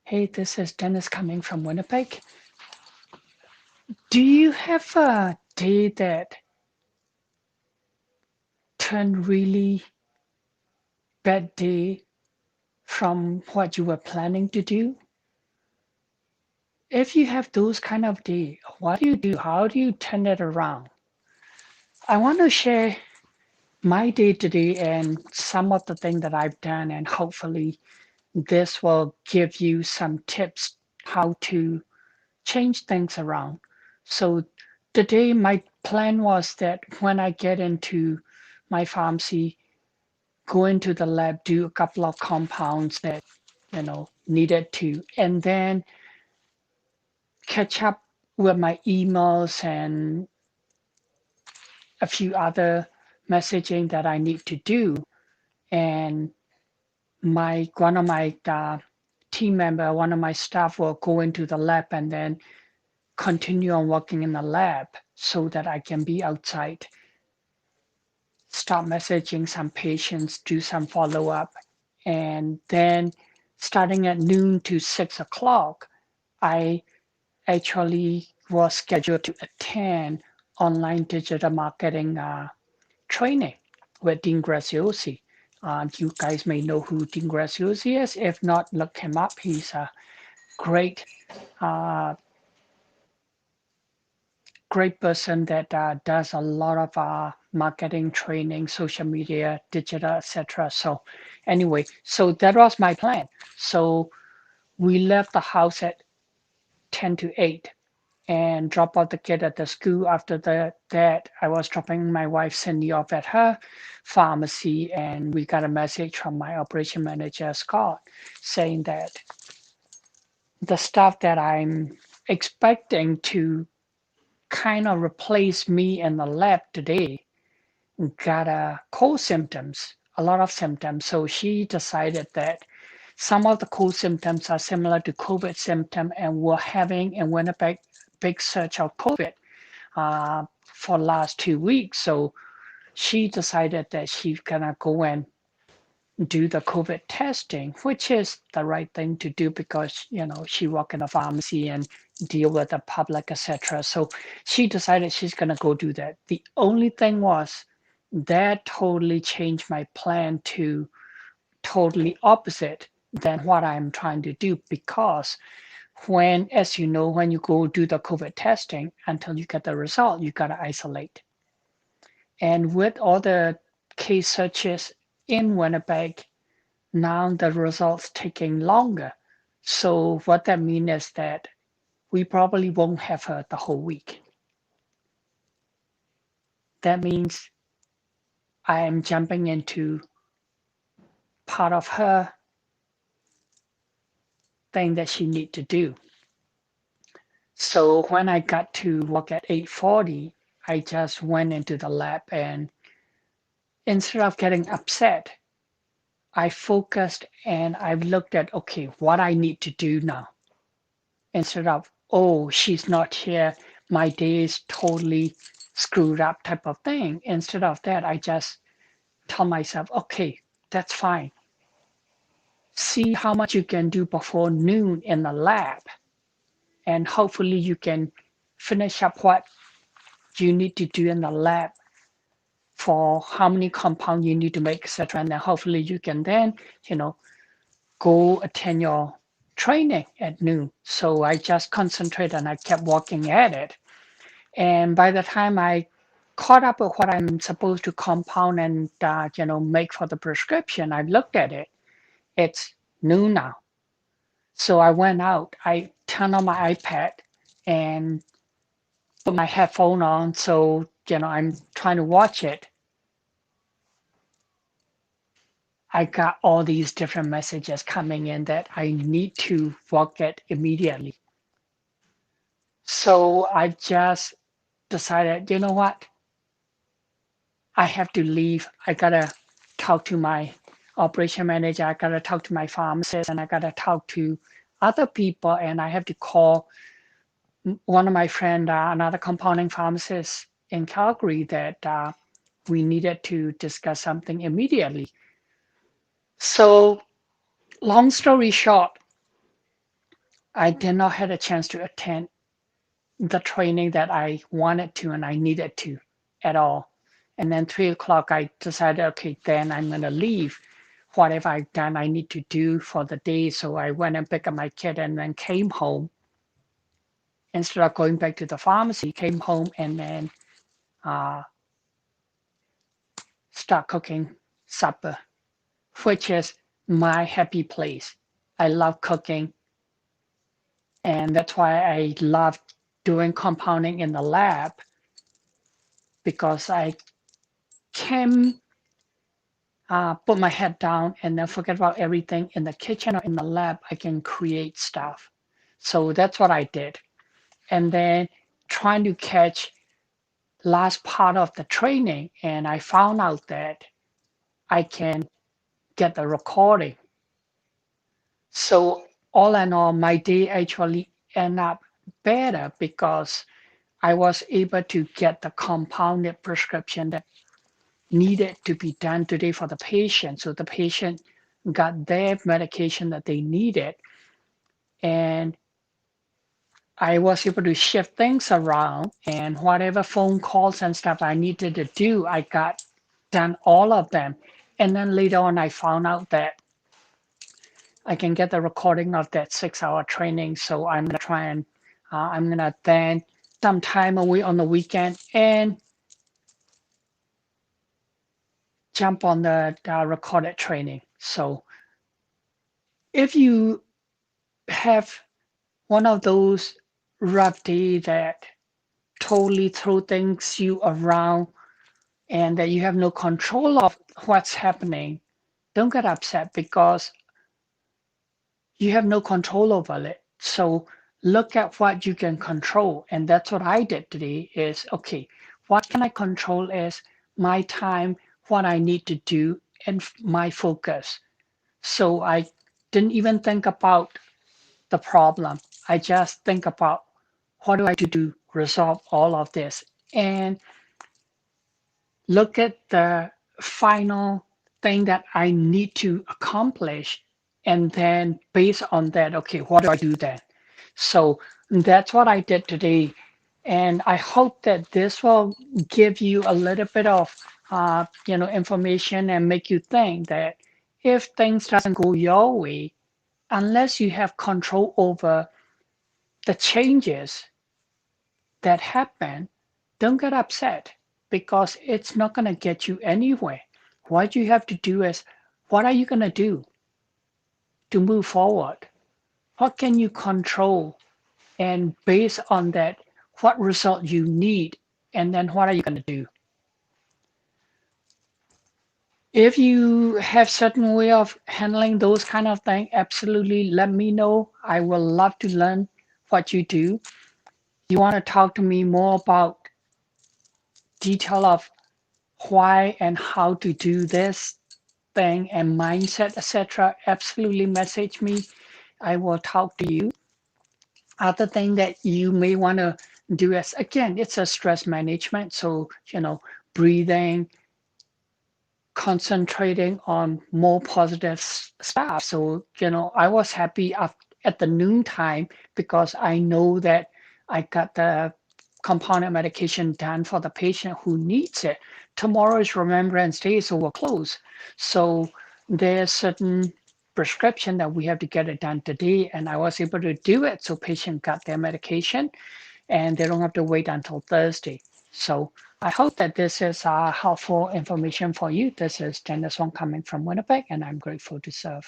Hey, this is Dennis coming from Winnipeg. Do you have a day that turned really bad day from what you were planning to do? If you have those kind of day, what do you do? How do you turn it around? I want to share my day today and some of the things that I've done, and hopefully this will give you some tips how to change things around. So today my plan was that when I get into my pharmacy, go into the lab, do a couple of compounds that needed to, and then catch up with my emails and a few other messaging that I need to do. And my one of my team member, one of my staff will go into the lab and then continue on working in the lab so that I can be outside, start messaging some patients, do some follow up, and then starting at noon to 6 o'clock, I actually was scheduled to attend online digital marketing training with Dean Graziosi. You guys may know who Dean Graziosi is. If not, look him up. He's a great, uh, great person that does a lot of marketing training, social media, digital, etc. So, anyway, so that was my plan. So we left the house at 10 to 8 and drop out the kid at the school. After that, I was dropping my wife Cindy off at her pharmacy, and we got a message from my operation manager Scott saying that the stuff that I'm expecting to kind of replace me in the lab today got cold symptoms, a lot of symptoms. So she decided that some of the cold symptoms are similar to COVID symptom, and we're having in Winnipeg big surge of COVID for last 2 weeks. So she decided that she's gonna go and do the COVID testing, which is the right thing to do because she work in a pharmacy and deal with the public, etc. So she decided she's gonna go do that. The only thing was that totally changed my plan to totally opposite than what I'm trying to do because when, as you know, when you go do the COVID testing, until you get the result, you got to isolate. And with all the case searches in Winnipeg, now the results taking longer. So what that means is that we probably won't have her the whole week. That means I am jumping into part of her thing that she need to do. So when I got to work at 8:40, I just went into the lab and instead of getting upset, I focused and I looked at, okay, what I need to do now instead of, oh, she's not here. My day is totally screwed up type of thing. Instead of that, I just tell myself, okay, that's fine. See how much you can do before noon in the lab. And hopefully you can finish up what you need to do in the lab for how many compounds you need to make, etc. And then hopefully you can then, you know, go attend your training at noon. So I just concentrated and I kept working at it. And by the time I caught up with what I'm supposed to compound and make for the prescription, I looked at it. It's noon now. So I went out. I turned on my iPad and put my headphone on. So I'm trying to watch it. I got all these different messages coming in that I need to work at immediately. So I just decided, you know what? I have to leave. I gotta talk to my operation manager. I gotta talk to my pharmacist, and I gotta talk to other people. And I have to call one of my friend, another compounding pharmacist in Calgary, that we needed to discuss something immediately. So long story short, I did not have a chance to attend the training that I wanted to and I needed to at all. And then 3 o'clock, I decided, okay, then I'm going to leave. Whatever I've done, I need to do for the day. So I went and picked up my kid and then came home. Instead of going back to the pharmacy, came home and then uh, start cooking supper, which is my happy place. I love cooking. And that's why I love doing compounding in the lab, because I can put my head down and then forget about everything in the kitchen or in the lab. I can create stuff. So that's what I did. And then trying to catch last part of the training, and I found out that I can get the recording. So all in all, my day actually ended up better because I was able to get the compounded prescription that needed to be done today for the patient. So the patient got their medication that they needed. And I was able to shift things around, and whatever phone calls and stuff I needed to do, I got done all of them. And then later on, I found out that I can get the recording of that 6-hour training. So I'm gonna try and I'm gonna then some time away on the weekend and jump on the recorded training. So if you have one of those rough days that totally throw things you around and that you have no control of what's happening, don't get upset because you have no control over it. So look at what you can control. And that's what I did today is, okay, what can I control is my time, what I need to do, and my focus. So I didn't even think about the problem. I just think about what do I do to resolve all of this and look at the final thing that I need to accomplish. And then based on that, okay, what do I do then? So that's what I did today. And I hope that this will give you a little bit of information and make you think that if things doesn't go your way, unless you have control over the changes that happen, don't get upset because it's not going to get you anywhere. What you have to do is, what are you going to do to move forward? What can you control? And based on that, what result you need, and then what are you going to do? If you have certain way of handling those kind of things, absolutely let me know. I will love to learn what you do. You want to talk to me more about detail of why and how to do this thing and mindset, etc., absolutely message me. I will talk to you. Other thing that you may want to do is, again, it's a stress management. So, breathing, concentrating on more positive stuff. So, I was happy at the noontime because I know that I got the compounded medication done for the patient who needs it. Tomorrow is Remembrance Day, so we're closed. So there's certain prescription that we have to get it done today, and I was able to do it. So patient got their medication, and they don't have to wait until Thursday. So I hope that this is helpful information for you. This is Janice Wong coming from Winnipeg, and I'm grateful to serve.